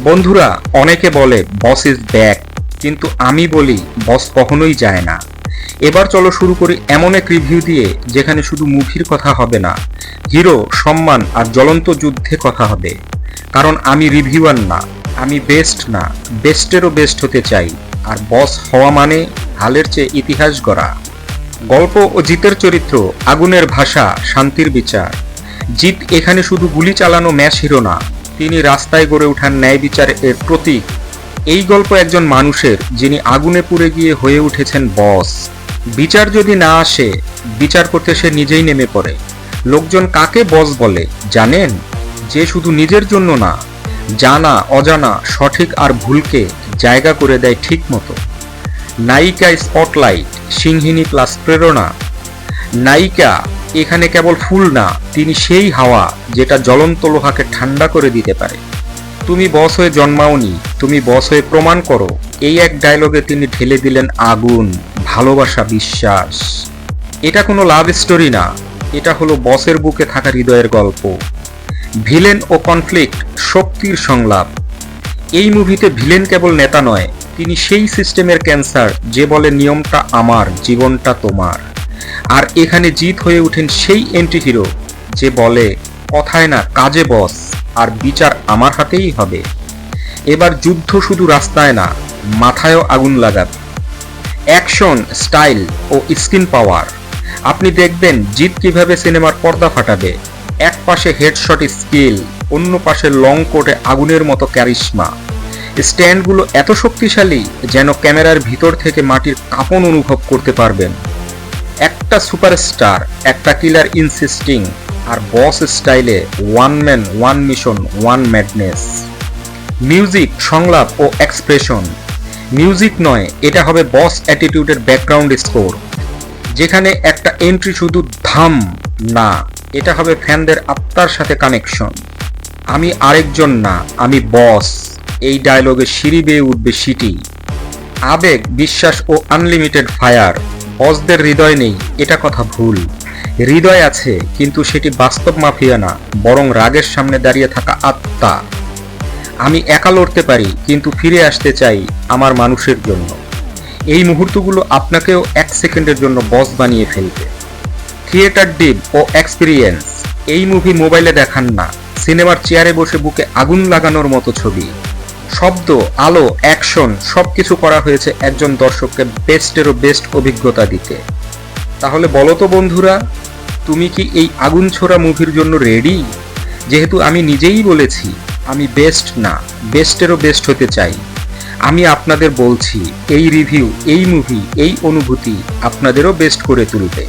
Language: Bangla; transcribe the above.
বন্ধুরা, অনেকে বলে বস ইজ ব্যাক, কিন্তু আমি বলি বস কখনোই যায় না। এবার চলো শুরু করি এমন এক রিভিউ দিয়ে যেখানে শুধু মুভির কথা হবে না, হিরো, সম্মান আর জ্বলন্ত যুদ্ধে কথা হবে। কারণ আমি রিভিউয়ার না, আমি বেস্ট না, বেস্টেরও বেস্ট হতে চাই। আর বস হওয়া মানে হালের চেয়ে ইতিহাস গড়া। গল্প ও জিতের চরিত্র, আগুনের ভাষা, শান্তির বিচার। জিত এখানে শুধু গুলি চালানো ম্যাচ হিরো না, তিনি রাস্তায় গড়ে ওঠার ন্যায় বিচারের প্রতীক। এই গল্প একজন মানুষের যিনি আগুনে পুড়ে গিয়ে হয়ে উঠেছেন বস। বিচার যদি না আসে, বিচার করতে সে নিজেই নেমে পড়ে। লোকজন কাকে বস বলে জানেন? যে শুধু নিজের জন্য না, জানা অজানা সঠিক আর ভুলকে জায়গা করে দেয় ঠিক মতো। নায়িকা স্পটলাইট, সিংহিনী প্লাস প্রেরণা। নায়িকা এখানে কেবল ফুল না, তিনি সেই হাওয়া যেটা জ্বলন্ত লোহাকে ঠান্ডা করে দিতে পারে। তুমি বস হয়ে জন্মাওনি, তুমি বস হয়ে প্রমাণ করো। এই এক ডায়লগে তিনি ঢেলে দিলেন আগুন, ভালোবাসা, বিশ্বাস। এটা কোনো লাভ স্টোরি না, এটা হলো বসের বুকে থাকা হৃদয়ের গল্প। ভিলেন ও কনফ্লিক্ট, শক্তির সংলাপ। এই মুভিতে ভিলেন কেবল নেতা নয়, তিনি সেই সিস্টেমের ক্যান্সার যে বলে নিয়মটা আমার, জীবনটা তোমার। আর এখানে জিত হয়ে ওঠেন সেই এন্টি হিরো যে বলে কথায় না কাজে বস, আর বিচার আমার হাতেই হবে। এবার যুদ্ধ শুধু রাস্তায় না, মাথায়ও আগুন লাগাবে। অ্যাকশন, স্টাইল ও স্ক্রিন পাওয়ার। আপনি দেখবেন জিত কিভাবে সিনেমার পর্দা ফাটাবে। এক পাশে হেডশট স্কিল, অন্য পাশে লং কোটে আগুনের মতো ক্যারিশমা। স্ট্যান্ডগুলো এত শক্তিশালী যেন ক্যামেরার ভিতর থেকে মাটির কাঁপন অনুভব করতে পারবেন। একটা সুপারস্টার, একটা কিলার ইনসিস্টিং, আর বস স্টাইলে one man, one mission, one madness. Music, সংলাপ ও এক্সপ্রেশন। মিউজিক নয়, এটা হবে বস অ্যাটিটিউডের ব্যাকগ্রাউন্ড স্কোর, যেখানে একটা এন্ট্রি শুধু ধাম না, এটা হবে ফ্যানদের আত্মার সাথে কানেকশন। আমি আরেকজন না, আমি বস, এই ডায়লগে সিঁড়ি বেয়ে উঠবে সিটি। আবেগ, বিশ্বাস ও আনলিমিটেড ফায়ার। বসদের হৃদয় নেই, এটা কথা ভুল। হৃদয় আছে, কিন্তু সেটি বাস্তব মাফিয়া না, বরং রাগের সামনে দাঁড়িয়ে থাকা আত্মা। আমি একা লড়তে পারি, কিন্তু ফিরে আসতে চাই আমার মানুষের জন্য। এই মুহূর্তগুলো আপনাকেও এক সেকেন্ডের জন্য বস বানিয়ে ফেলবে। থিয়েটার ডিপ ও এক্সপিরিয়েন্স। এই মুভি মোবাইলে দেখান না, সিনেমার চেয়ারে বসে বুকে আগুন লাগানোর মতো ছবি। শব্দ, আলো, অ্যাকশন সবকিছু করা হয়েছে একজন দর্শককে বেস্টেরও বেস্ট অভিজ্ঞতা দিতে। তাহলে বলো তো বন্ধুরা, তুমি কি এই আগুন ছোড়া মুভির জন্য রেডি? যেহেতু আমি নিজেই বলেছি আমি বেস্ট না, বেস্টেরও বেস্ট হতে চাই, আমি আপনাদের বলছি এই রিভিউ, এই মুভি, এই অনুভূতি আপনাদেরও বেস্ট করে তুলবে।